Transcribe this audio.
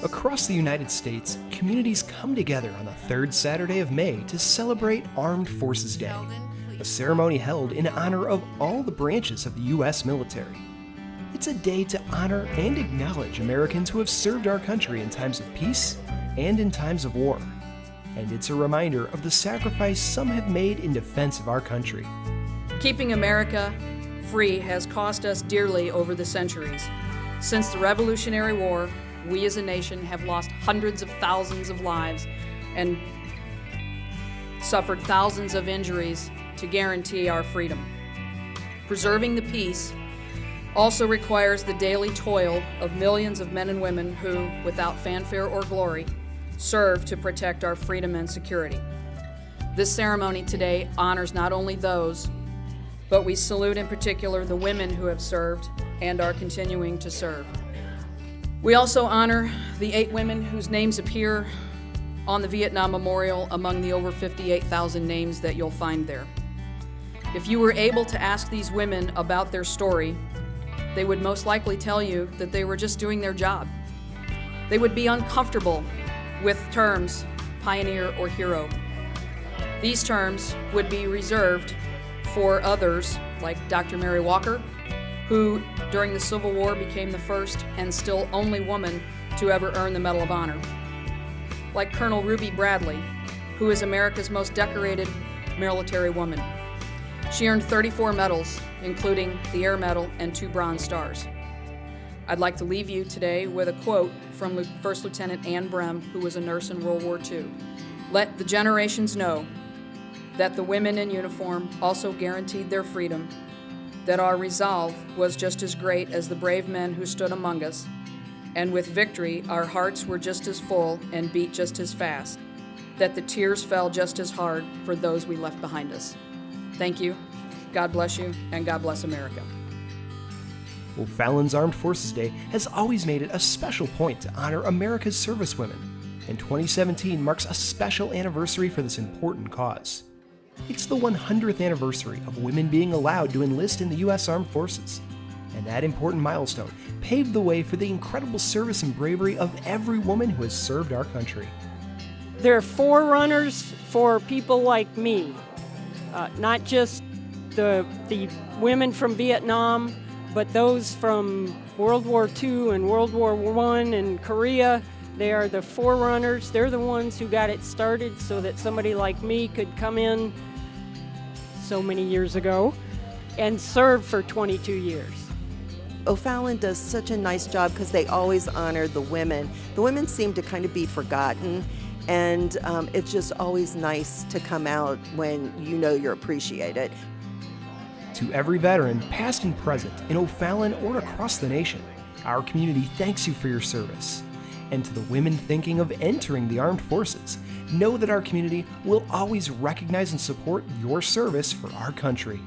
Across the United States, communities come together on the third Saturday of May to celebrate Armed Forces Day, a ceremony held in honor of all the branches of the U.S. military. It's a day to honor and acknowledge Americans who have served our country in times of peace and in times of war. And it's a reminder of the sacrifice some have made in defense of our country. Keeping America free has cost us dearly over the centuries. Since the Revolutionary War, we as a nation have lost hundreds of thousands of lives and suffered thousands of injuries to guarantee our freedom. Preserving the peace also requires the daily toil of millions of men and women who, without fanfare or glory, serve to protect our freedom and security. This ceremony today honors not only those, but we salute in particular the women who have served and are continuing to serve. We also honor the 8 women whose names appear on the Vietnam Memorial among the over 58,000 names that you'll find there. If you were able to ask these women about their story, they would most likely tell you that they were just doing their job. They would be uncomfortable with terms pioneer or hero. These terms would be reserved for others like Dr. Mary Walker, who during the Civil War became the first and still only woman to ever earn the Medal of Honor. Like Colonel Ruby Bradley, who is America's most decorated military woman. She earned 34 medals, including the Air Medal and 2 Bronze Stars. I'd like to leave you today with a quote from First Lieutenant Anne Brem, who was a nurse in World War II. "Let the generations know that the women in uniform also guaranteed their freedom, that our resolve was just as great as the brave men who stood among us, and with victory our hearts were just as full and beat just as fast, that the tears fell just as hard for those we left behind us." Thank you, God bless you, and God bless America. O'Fallon's Armed Forces Day has always made it a special point to honor America's servicewomen, and 2017 marks a special anniversary for this important cause. It's the 100th anniversary of women being allowed to enlist in the U.S. Armed Forces, and that important milestone paved the way for the incredible service and bravery of every woman who has served our country. They're forerunners for people like me, not just the women from Vietnam, but those from World War II and World War I and Korea. They are the forerunners. They're the ones who got it started so that somebody like me could come in so many years ago and serve for 22 years. O'Fallon does such a nice job because they always honor the women. The women seem to kind of be forgotten, and it's just always nice to come out when you know you're appreciated. To every veteran, past and present, in O'Fallon or across the nation, our community thanks you for your service. And to the women thinking of entering the armed forces, know that our community will always recognize and support your service for our country.